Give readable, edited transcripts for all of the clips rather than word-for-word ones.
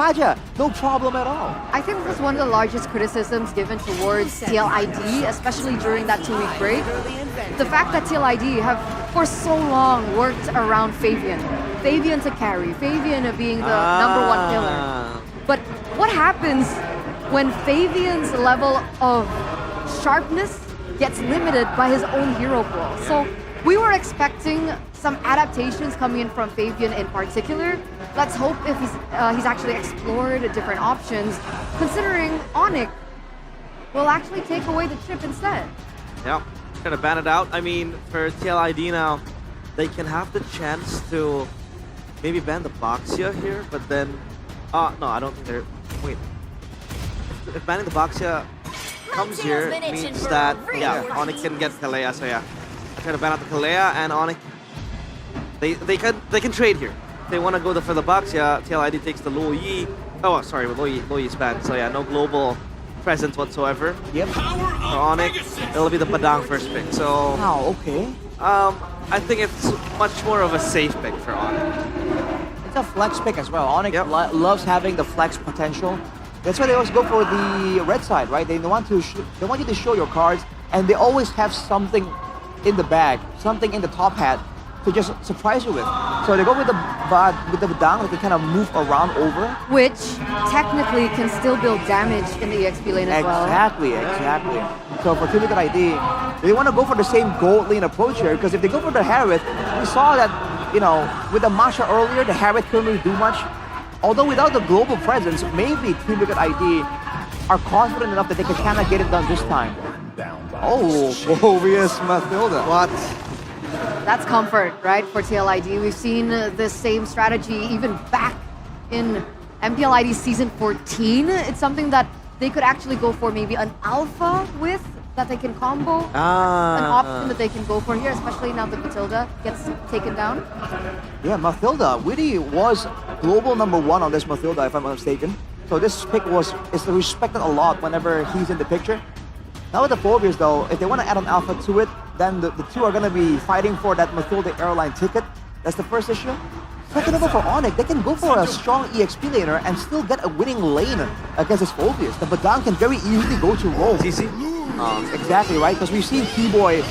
aja, no problem at all. I think this is one of the largest criticisms given towards TLID, especially during that 2-week break. The fact that TLID have for so long worked around Fabian. Fabian to carry, Fabian being the number one pillar. But what happens when Fabian's level of sharpness gets limited by his own hero pool? So we were expecting some adaptations coming in from Fabian in particular. Let's hope if he's actually explored different options, considering ONIC will actually take away the chip instead. Yeah, gonna ban it out. I mean, for TLID now, they can have the chance to maybe ban the Boxia here, but then, no, I don't think they're, wait. If banning the Boxia comes here, it means that, yeah, ONIC can get Kalea, so yeah. Trying to ban out the Kalea, and ONIC, they can trade here. If they want to go for the Boxia, TLID takes the Luo Yi. Oh, sorry, Luo Yi's banned, so yeah, no global presence whatsoever. Yep. For ONIC, it'll be the Padang first pick, so... Oh, okay. I think it's much more of a safe pick for ONIC. It's a flex pick as well. ONIC loves having the flex potential. That's why they always go for the red side, right? They want you to show your cards, and they always have something in the bag, something in the top hat to just surprise you with. So they go with the Badang, they can kind of move around over. Which technically can still build damage in the EXP lane as well. Exactly. So for TLID, they want to go for the same gold lane approach here, because if they go for the Harith, we saw that, you know, with the Masha earlier, the Harith couldn't really do much. Although without the global presence, maybe TLID are confident enough that they can kind of get it done this time. Oh, Phobius Mathilda. What? That's comfort, right, for TLID. We've seen this same strategy even back in MPL ID Season 14. It's something that they could actually go for maybe an alpha with, that they can combo. An option that they can go for here, especially now that Matilda gets taken down. Yeah, Mathilda really was global #1 on this Mathilda, if I'm not mistaken. So this pick is respected a lot whenever he's in the picture. Now with the Phobius though, if they want to add an alpha to it, then the two are going to be fighting for that Mathilda airline ticket. That's the first issue. Second of all, for ONIC, they can go for a strong EXP laner and still get a winning lane against this Phobius. The Badang can very easily go to roam. Exactly, right? Because we've seen T-Boy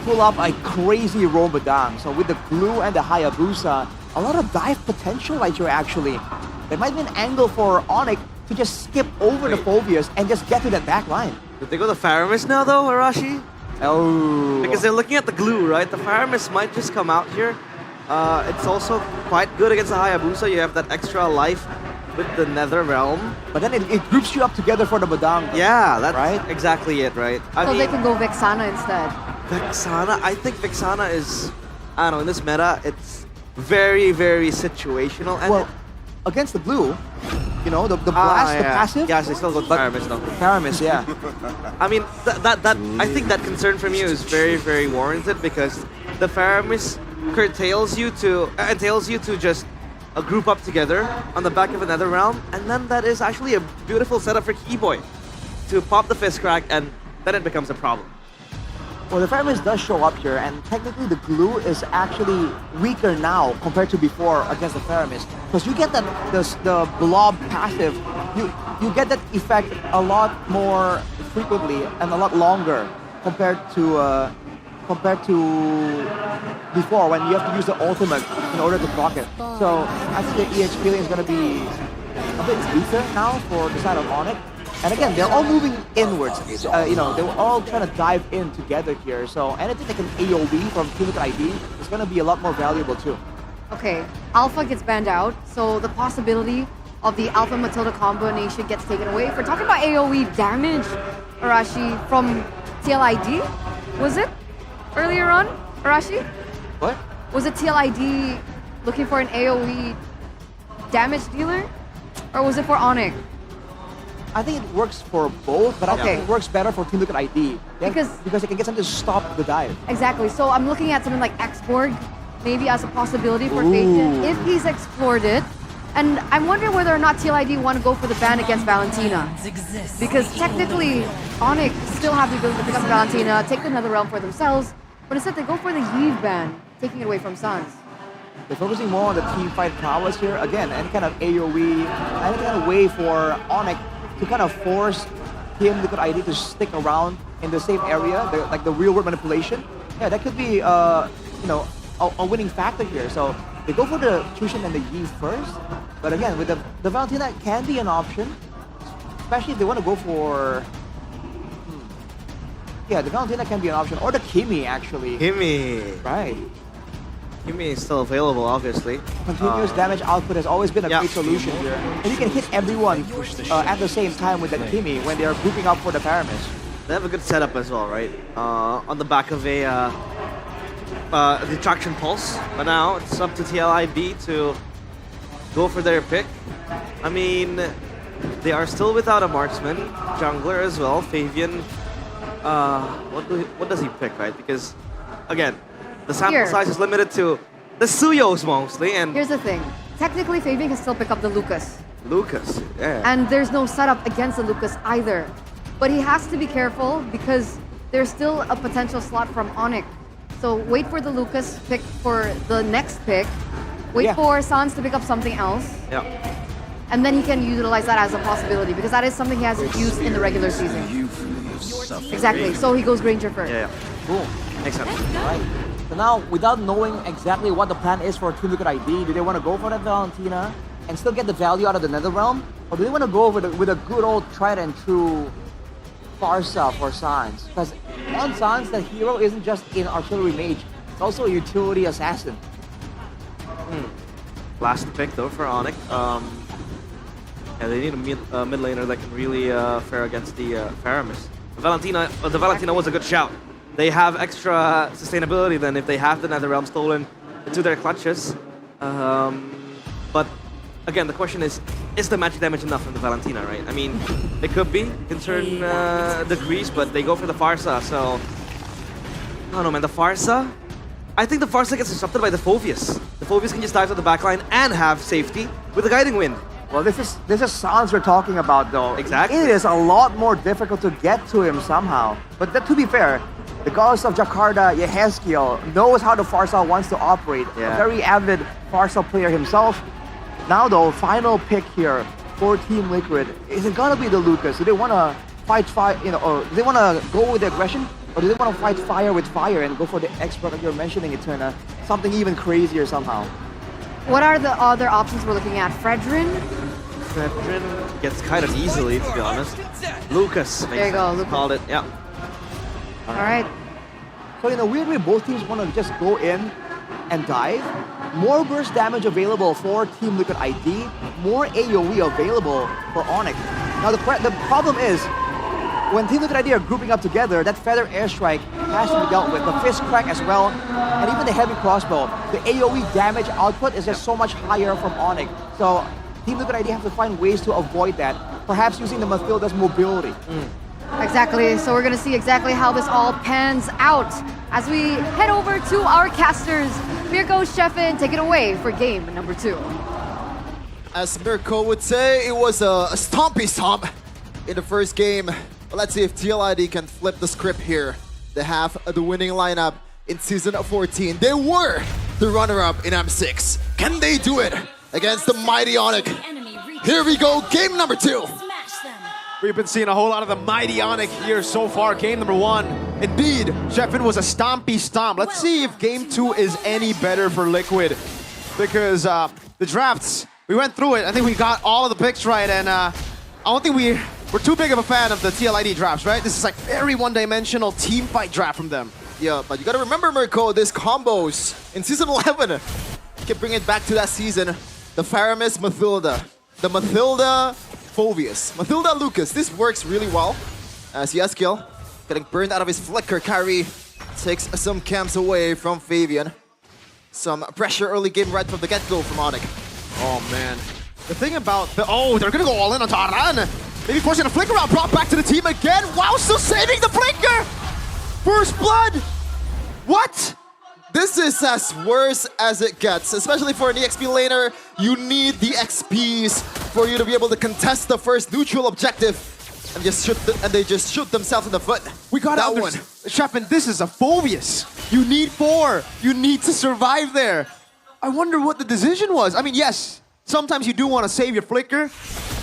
pull up a crazy roam Badang. So with the Glue and the Hayabusa, a lot of dive potential right here actually. There might be an angle for ONIC to just skip over the Phobius and just get to that back line. Did they go the Faramis now though, Arashi? Oh. Because they're looking at the glue, right? The Faramis might just come out here. It's also quite good against the Hayabusa. You have that extra life with the Nether Realm. But then it groups you up together for the Badang. Yeah, that's right? exactly it, right? So they can go Vexana instead. Vexana? I think Vexana is, I don't know, in this meta, it's very, very situational. And well, against the blue, you know, the blast, the passive. Yeah, they still go Faramis though. Faramis, yeah. I mean, I think that concern from you is very, very warranted, because the Faramis entails you to just group up together on the back of another realm, and then that is actually a beautiful setup for Keyboy to pop the fist crack, and then it becomes a problem. Well, the Faramis does show up here, and technically the glue is actually weaker now compared to before against the Faramis, because you get the blob passive, you get that effect a lot more frequently and a lot longer compared to before, when you have to use the ultimate in order to proc it. So I think the EXP lane is going to be a bit weaker now for the side of ONIC. And again, they're all moving inwards. You know, they were all trying to dive in together here. So anything that can AoE from TLID is going to be a lot more valuable too. Okay, Alpha gets banned out, so the possibility of the Alpha Matilda combination gets taken away. If we're talking about AoE damage, Arashi, from TLID, was it earlier on, Arashi? What? Was it TLID looking for an AoE damage dealer? Or was it for ONIC? I think it works for both, but I think it works better for TLID. Because it can get something to stop the dive. Exactly. So I'm looking at something like Xborg, maybe as a possibility for Fabian, if he's explored it. And I'm wondering whether or not TLID want to go for the ban against Valentina. Because technically, ONIC still have the ability to pick up Valentina, take another realm for themselves, but instead they go for the Yves ban, taking it away from Suns. They're focusing more on the team fight prowess here. Again, any kind of AoE, any kind of way for ONIC to kind of force Team Liquid ID to stick around in the same area, like the real world manipulation. Yeah, that could be you know, a winning factor here. So they go for the Chushin and the Yi first, but again, with the Valentina can be an option, especially if they want to go for. Yeah, the Valentina can be an option, or the Kimi actually. Kimi. Right. Kimi is still available, obviously. Continuous damage output has always been a great solution here. And you can hit everyone at the same time with that Kimi when they are grouping up for the Paramis. They have a good setup as well, right? On the back of a detraction pulse. But now it's up to TLID to go for their pick. I mean, they are still without a marksman, jungler as well. Fabian, what does he pick, right? Because, again, the sample size is limited to the Suyos mostly, and Here's the thing. Technically, Fabian can still pick up the Lucas. Lucas, yeah. And there's no setup against the Lucas either. But he has to be careful because there's still a potential slot from ONIC. So wait for the Lucas pick for the next pick. Wait for Sans to pick up something else. Yeah. And then he can utilize that as a possibility because that is something he hasn't used in the regular season. Exactly. So he goes Granger first. Yeah. Cool. Makes sense. Right. So now, without knowing exactly what the plan is for Team Liquid ID, do they want to go for that Valentina and still get the value out of the Netherrealm? Or do they want to go with a good old tried and true Farsa for Sans? Because on Sans, the hero isn't just an artillery mage, it's also a utility assassin. Last pick though for ONIC. Yeah, they need a mid laner that can really fare against the Paramis. The Valentina was a good shout. They have extra sustainability than if they have the Netherrealm stolen into their clutches. But again, the question is the magic damage enough from the Valentina, right? I mean, it could be in certain degrees, but they go for the Farsa, so... I don't know, man, the Farsa? I think the Farsa gets disrupted by the Phoveus. The Phoveus can just dive to the backline and have safety with the Guiding Wind. Well, this is Sans we're talking about, though. Exactly. It is a lot more difficult to get to him somehow. But to be fair, the goddess of Jakarta, Yehezkiel, knows how the Farsa wants to operate. Yeah. A very avid Farsa player himself. Now, though, final pick here for Team Liquid. Is it gonna be the Lucas? Do they want to fight fire, you know, or do they want to go with the aggression? Or do they want to fight fire with fire and go for the expert like you're mentioning, Eterna? Something even crazier somehow. What are the other options we're looking at? Fredrin? Fredrin gets kind of easily, to be honest. Lucas. There you go, Lucas. Called it, yeah. All right. So in a weird way, both teams want to just go in and dive. More burst damage available for Team Liquid ID. More AoE available for ONIC. Now the problem is, when Team Liquid ID are grouping up together, that Feather Airstrike has to be dealt with. The Fist Crack as well, and even the Heavy Crossbow. The AoE damage output is just so much higher from ONIC. So Team Liquid ID have to find ways to avoid that. Perhaps using the Mathilda's mobility. Exactly. So we're going to see exactly how this all pans out as we head over to our casters. Here goes Sheffin. Take it away for game number 2. As Mirko would say, it was a stompy stomp in the first game. But let's see if TLID can flip the script here. They have the winning lineup in Season 14. They were the runner-up in M6. Can they do it against the mighty ONIC? Here we go, game number 2. We've been seeing a whole lot of the mighty ONIC here so far. Game number 1. Indeed, Sheffin was a stompy stomp. Let's see if game 2 is any better for Liquid. Because the drafts, we went through it. I think we got all of the picks right. And I don't think we're too big of a fan of the TLID drafts, right? This is like very one-dimensional team fight draft from them. Yeah, but you gotta remember, Mirko, these combos in Season 11. You can bring it back to that season. The Faramis Mathilda. The Mathilda Phoveus. Mathilda Lucas. This works really well. As Yehezkiel getting burned out of his flicker carry takes some camps away from Fabian. Some pressure early game right from the get-go from ONIC. Oh, man. The thing about the... Oh, they're gonna go all in on Taran. Maybe forcing a flicker out. Brought back to the team again. Wow, still saving the flicker. First blood. What? This is as worse as it gets, especially for an EXP laner. You need the XPs for you to be able to contest the first neutral objective, and they just shoot themselves in the foot. We got that one. Sheffin, this is a Phoveus. You need 4. You need to survive there. I wonder what the decision was. I mean, yes, sometimes you do want to save your flicker.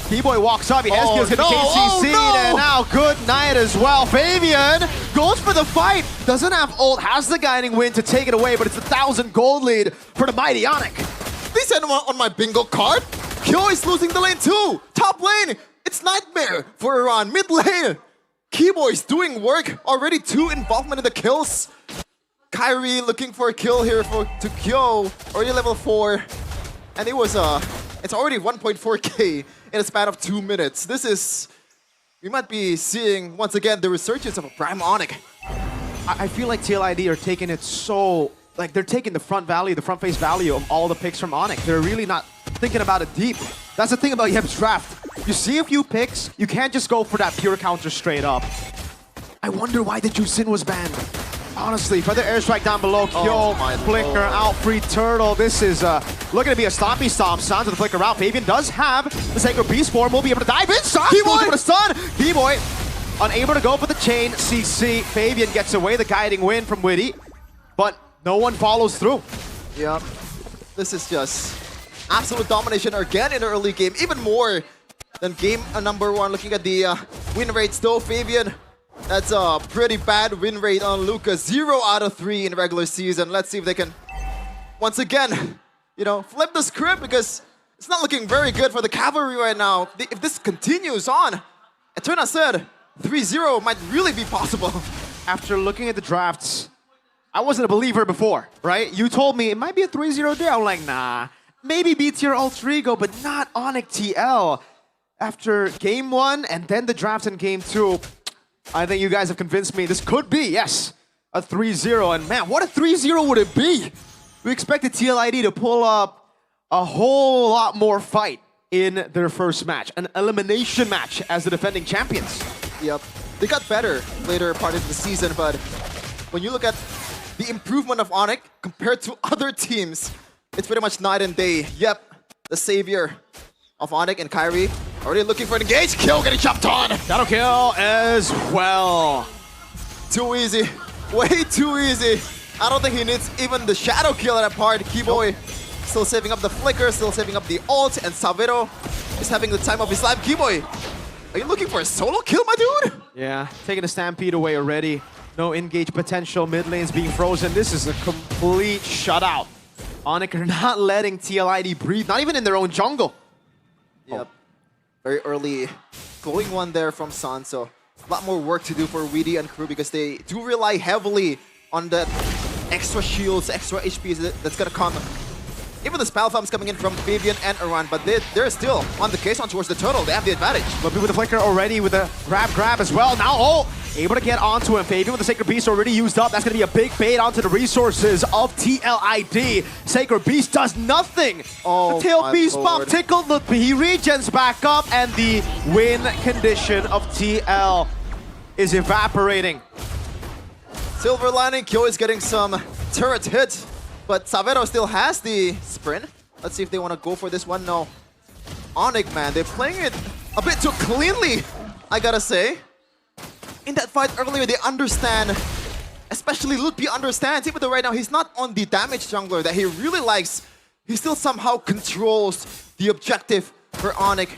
T-Boy walks up, he has skills to KCC, and now good night as well. Fabian goes for the fight, doesn't have ult, has the guiding wind to take it away, but it's a 1,000 gold lead for the mighty ONIC. They said on my bingo card. Kyo is losing the lane too. Top lane, it's nightmare for Iran. Mid lane, Keyboy is doing work. Already 2 involvement in the kills. Kyrie looking for a kill here to Kyo. Already level 4, and it was it's already 1.4k in a span of 2 minutes. We might be seeing once again the resurgence of a prime ONIC. I feel like TLID are taking it so, like they're taking the front face value of all the picks from ONIC. They're really not thinking about it deep. That's the thing about Yeb's draft. You see a few picks, you can't just go for that pure counter straight up. I wonder why the Jusin was banned. Honestly, further airstrike down below. Kyo, flicker out, free turtle. This is looking to be a stompy stomp. Sounds of the flicker out. Fabian does have the Sacred Beast form. Will be able to dive in. Keyboy for the stun. Keyboy unable to go for the chain. CC. Fabian gets away the guiding win from Witty, but no one follows through. Yep. This is just absolute domination again in the early game. Even more than game number 1. Looking at the win rates though, Fabian. That's a pretty bad win rate on Lucas. 0 out of 3 in regular season. Let's see if they can, once again, flip the script, because it's not looking very good for the Cavalry right now. If this continues on, Eterna said 3-0 might really be possible. After looking at the drafts, I wasn't a believer before, right? You told me it might be a 3-0 day. I'm like, nah, maybe B-tier alter ego, but not ONIC TL. After game 1 and then the draft in game 2, I think you guys have convinced me this could be, yes, a 3-0. And man, what a 3-0 would it be? We expected TLID to pull up a whole lot more fight in their first match. An elimination match as the defending champions. Yep. They got better later part of the season, but when you look at the improvement of ONIC compared to other teams, it's pretty much night and day. Yep, the savior of ONIC and Kyrie already looking for an engage. Kill getting chopped on. Shadow kill as well. Too easy. Way too easy. I don't think he needs even the shadow kill at that part. Keyboy still saving up the flicker, still saving up the ult, and Savero is having the time of his life. Keyboy, are you looking for a solo kill, my dude? Yeah, taking the Stampede away already. No engage potential, mid lane's being frozen. This is a complete shutout. ONIC are not letting TLID breathe, not even in their own jungle. Yep. Very early glowing one there from Sun, so a lot more work to do for Weedy and crew, because they do rely heavily on that extra shields, extra HP that's gonna come. Even the spell farms coming in from Fabian and Iran, but they're still on the case on towards the turtle. They have the advantage. But with the flicker already with the grab as well. Now, able to get onto him. Fabian with the Sacred Beast already used up. That's going to be a big bait onto the resources of TLID. Sacred Beast does nothing. Oh, the tail beast Lord. bomb tickled. He regens back up, and the win condition of TL is evaporating. Silver lining, Kyo is getting some turret hits, but Savero still has the sprint. Let's see if they want to go for this one. No. ONIC, man, they're playing it a bit too cleanly, I gotta say. In that fight earlier, they understand, especially Lutpi understands, even though right now he's not on the damage jungler that he really likes, he still somehow controls the objective for ONIC.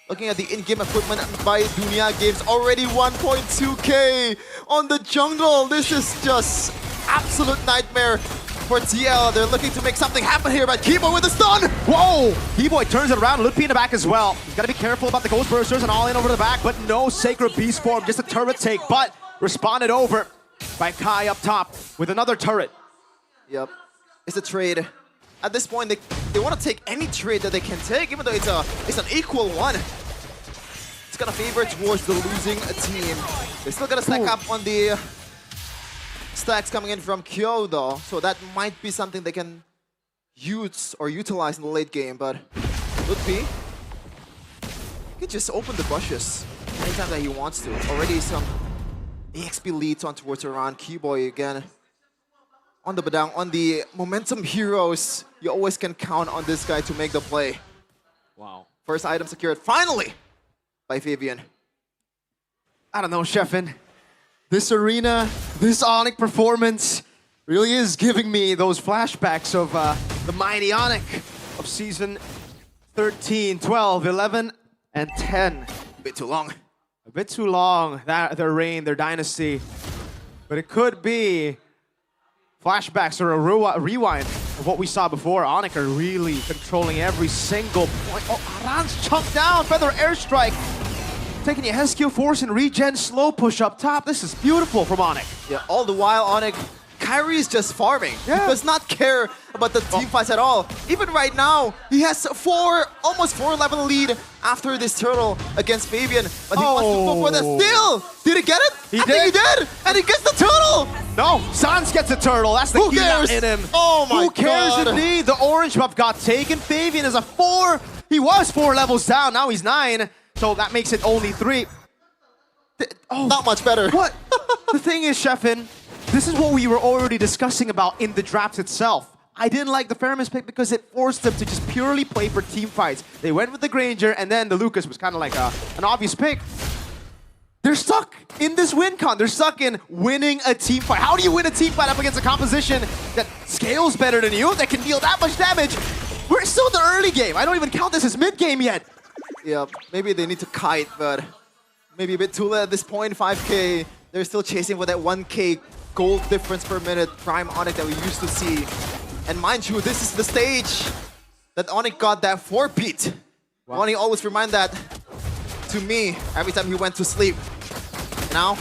Looking at the in-game equipment by Dunia Games, already 1.2k on the jungle. This is just absolute nightmare for TL. They're looking to make something happen here, but Keyboy with the stun! Whoa! Keyboy turns it around, Lutpi in the back as well. He's got to be careful about the Ghost Bursters and all in over the back, but no Sacred Beast form, just a turret take, but responded over by Kai up top with another turret. Yep, it's a trade. At this point, they want to take any trade that they can take, even though it's an equal one. It's gonna favor towards the losing team. They still gotta stack up on the stacks coming in from Kyo though, so that might be something they can use or utilize in the late game, but Lutpi can just open the bushes anytime that he wants to. Already some EXP leads on towards around Keyboy again. On the Badang, on the momentum heroes, you always can count on this guy to make the play. Wow. First item secured, finally, by Fabian. I don't know, Sheffin. This arena, this ONIC performance really is giving me those flashbacks of the mighty ONIC of season 13, 12, 11, and 10. A bit too long. A bit too long, their reign, their dynasty. But it could be flashbacks or a rewind of what we saw before. ONIC are really controlling every single point. Oh, Aran's chunked down, feather airstrike. Taking the SQ force and regen slow push up top. This is beautiful from ONIC. Yeah, all the while ONIC, Kyrie is just farming. Yeah. He does not care about the team fights at all. Even right now, he has almost 4-level lead after this turtle against Fabian. But he wants to go for the steal. Did he get it? He I think he did. did. And he gets the turtle. No, Sans gets a turtle. That's the Who key cares? in him. Oh my Who cares God. indeed? The orange buff got taken. Fabian is a 4. He was 4 levels down. Now he's 9. So that makes it only 3. Oh, Not much better. what? The thing is, Sheffin, this is what we were already discussing about in the draft itself. I didn't like the Faramis pick because it forced them to just purely play for team fights. They went with the Granger, and then the Lucas was kind of like an obvious pick. They're stuck in this win con. They're stuck in winning a team fight. How do you win a team fight up against a composition that scales better than you, that can deal that much damage? We're still in the early game. I don't even count this as mid-game yet. Yeah, maybe they need to kite, but maybe a bit too late at this point. 5K, they're still chasing for that 1K gold difference per minute prime ONIC that we used to see. And mind you, this is the stage that ONIC got that 4-beat. Wow. ONIC always remind that to me every time he went to sleep. Now,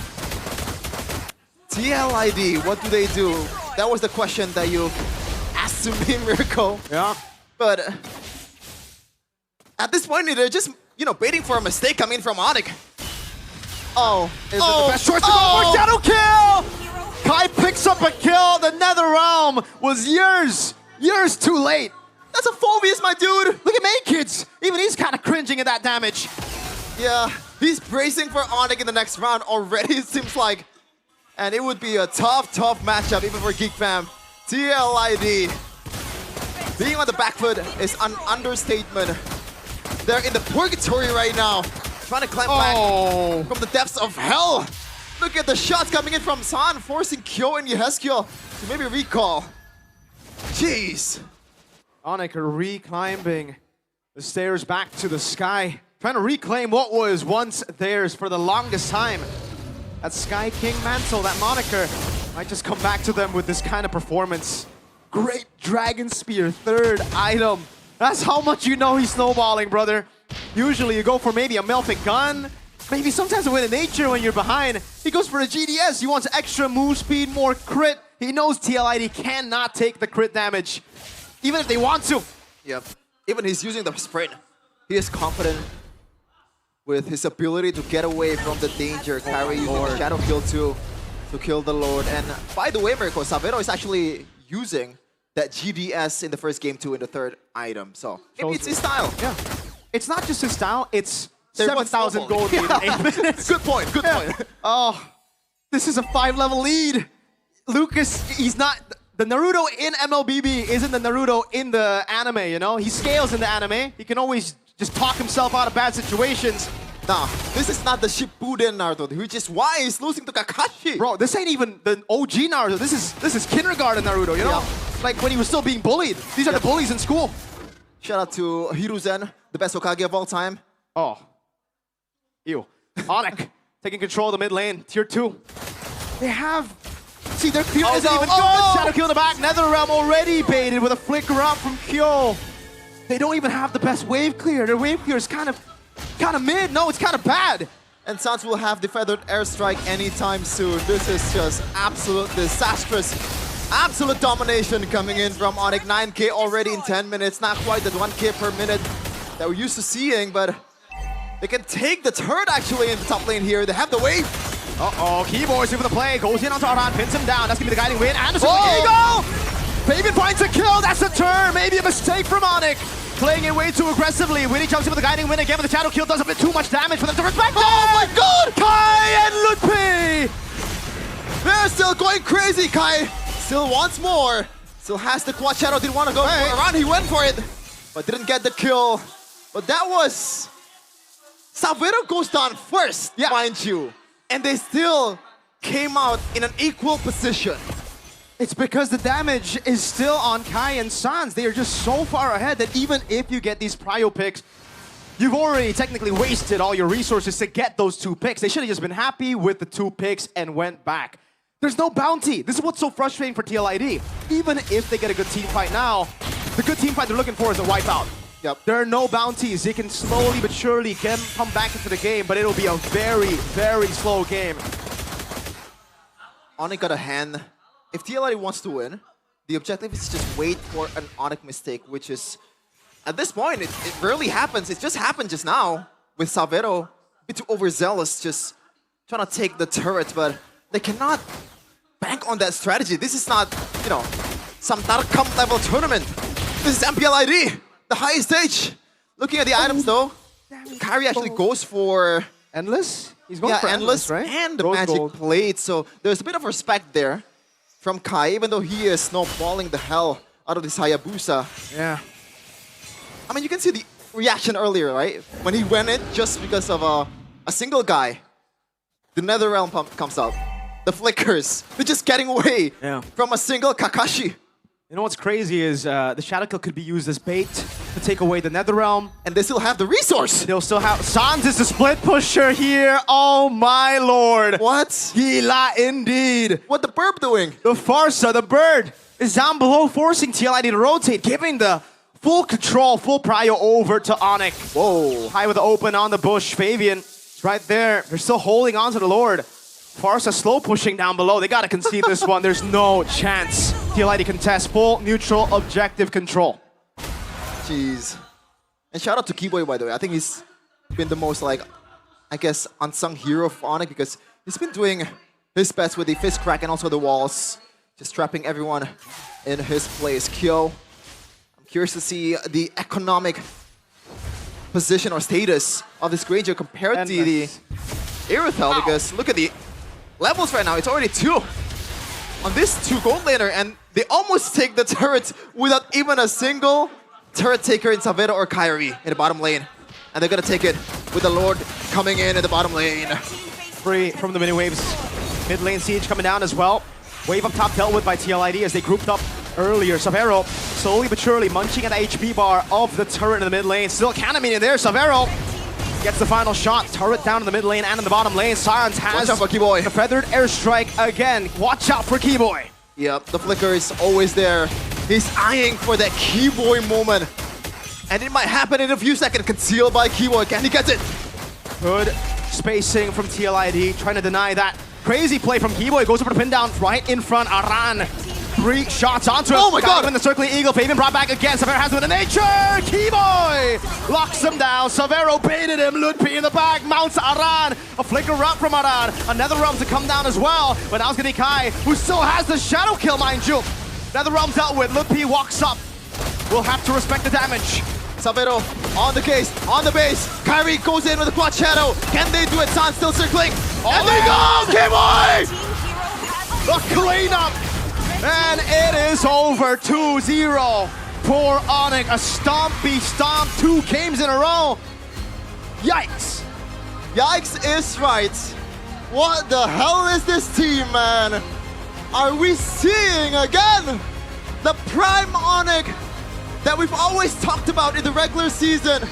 TLID, what do they do? That was the question that you asked to me, Miracle. Yeah. But at this point, they're just, waiting for a mistake coming from ONIC. Oh, Is it the best choice to go for Shadow Kill? Kai picks up a kill. The Nether Realm was years too late. That's a Phobius, my dude. Look at Main Kids. Even he's kind of cringing at that damage. Yeah, he's bracing for ONIC in the next round already, it seems like. And it would be a tough matchup even for Geek Fam. TLID. Being on the back foot is an understatement. They're in the purgatory right now. Trying to climb back from the depths of hell. Look at the shots coming in from San, forcing Kyo and Yeheskyo to maybe recall. Jeez. ONIC are re-climbing the stairs back to the sky. Trying to reclaim what was once theirs for the longest time. That Sky King mantle, that moniker, might just come back to them with this kind of performance. Great Dragon Spear, 3rd item. That's how much you know he's snowballing, brother. Usually you go for maybe a Melfic gun, maybe sometimes a Win of Nature when you're behind. He goes for a GDS. He wants extra move speed, more crit. He knows TLID cannot take the crit damage, even if they want to. Yep. Even he's using the sprint. He is confident with his ability to get away from the danger. Kyrie using the Shadow Kill to kill the Lord. And by the way, Miracle, Savero is actually using that GDS in the first game too in the 3rd item. So maybe it's his style. Yeah. It's not just his style, it's There was 7,000 gold snowballing. in 8 minutes. Good point, good point. Oh, this is a 5-level lead. Lucas, he's not... The Naruto in MLBB isn't the Naruto in the anime, He scales in the anime. He can always just talk himself out of bad situations. Nah, this is not the Shippuden Naruto, which is why he's losing to Kakashi. Bro, this ain't even the OG Naruto. This is kindergarten Naruto, Yeah. Like when he was still being bullied. These are the bullies in school. Shout out to Hiruzen, the best Hokage of all time. Oh. Ew. ONIC taking control of the mid lane. Tier 2. They have... See, their Kyo isn't even good. Shadow Kill in the back. Nether Realm already baited with a flicker up from Kyo. They don't even have the best wave clear. Their wave clear is kind of mid. No, it's kind of bad. And Sans will have the feathered airstrike anytime soon. This is just absolute disastrous. Absolute domination coming in from ONIC. 9K already in 10 minutes. Not quite the 1K per minute that we're used to seeing, but they can take the turret actually in the top lane here. They have the wave. Uh-oh, Keyboard's in for the play. Goes in onto Aran, pins him down. That's going to be the guiding win. Anderson with the eagle! Fabian finds a kill. That's a turn. Maybe a mistake from ONIC. Playing it way too aggressively. Winnie jumps in with the guiding win again, but the shadow kill does a bit too much damage for them to respect. Oh my god! Kai and Ludpi! They're still going crazy, Kai. Still wants more. Still has the quad shadow. Didn't want to go around. He went for it, but didn't get the kill. But that was... Savero goes down first, mind you. And they still came out in an equal position. It's because the damage is still on Kai and Sans. They are just so far ahead that even if you get these prio picks, you've already technically wasted all your resources to get those 2 picks. They should have just been happy with the 2 picks and went back. There's no bounty. This is what's so frustrating for TLID. Even if they get a good team fight now, the good team fight they're looking for is a wipeout. Yep. There are no bounties. They can slowly but surely come back into the game, but it'll be a very, very slow game. ONIC got a hand. If TLID wants to win, the objective is to just wait for an ONIC mistake, which is, at this point, it rarely happens. It just happened just now with Savero. A bit too overzealous, just trying to take the turret, but they cannot bank on that strategy. This is not, you know, some Tarkam level tournament. This is MPL ID, the highest stage. Looking at the items though, Kyrie actually goes for Endless? He's going for Endless, right? and the Rose Magic Gold. Plate. So there's a bit of respect there from Kai, even though he is snowballing the hell out of this Hayabusa. Yeah. I mean, you can see the reaction earlier, right? When he went in just because of a single guy, the Nether Realm pump comes out. The flickers, they're just getting away from a single Kakashi. You know what's crazy is the Shadow Kill could be used as bait to take away the Nether Realm. And they still have the resource. They'll still have... Sans is the split pusher here. Oh my lord. What? Gila indeed. What the burp doing? The Farsa, the bird, is down below, forcing TLID to rotate, giving the full control, full prio over to ONIC. Whoa. High with the open on the bush. Fabian is right there. They're still holding on to the Lord. Farsa slow pushing down below. They gotta concede this one. There's no chance. TLID contest full neutral objective control. Jeez. And shout out to Keyboy, by the way. I think he's been the most, like, I guess, unsung hero of ONIC because he's been doing his best with the fist crack and also the walls. Just trapping everyone in his place. Kyo, I'm curious to see the economic position or status of this Granger compared to the Irithel, because look at the levels right now. It's already 2 on this 2 gold laner, and they almost take the turret without even a single turret taker in Savera or Kyrie in the bottom lane. And they're gonna take it with the Lord coming in at the bottom lane. Free from the mini waves. Mid lane siege coming down as well. Wave up top dealt with by TLID as they grouped up earlier. Savero slowly but surely munching at the HP bar of the turret in the mid lane. Still Kaname in there. Savero gets the final shot. Turret down in the mid lane and in the bottom lane. Silence has Watch out for Keyboy. the feathered airstrike again. Watch out for Keyboy. Yep, the flicker is always there. He's eyeing for that Keyboy moment. And it might happen in a few seconds. Concealed by Keyboy. Can he get it? Good spacing from TLID, trying to deny that. Crazy play from Keyboy, goes over the pin down right in front. Aran, 3 shots onto him. Oh my god! When the circling eagle, Fabian brought back again. Savero has him in the nature. Keyboy locks him down. Savero baited him. Ludpi in the back, mounts Aran. A flicker up from Aran. Another realm to come down as well. But now it's gonna be Kai, who still has the shadow kill, mind you. Another realm dealt with. Ludpi walks up. We'll have to respect the damage. Savero on the case, on the base. Kyrie goes in with a quad shadow. Can they do it? San still circling. And they go! Keyboy! The cleanup! And it is over 2-0 for ONIC. A stompy stomp, 2 games in a row. Yikes. Yikes is right. What the hell is this team, man? Are we seeing again the prime ONIC that we've always talked about in the regular season?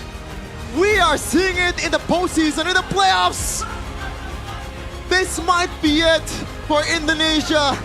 We are seeing it in the postseason, in the playoffs. This might be it for Indonesia.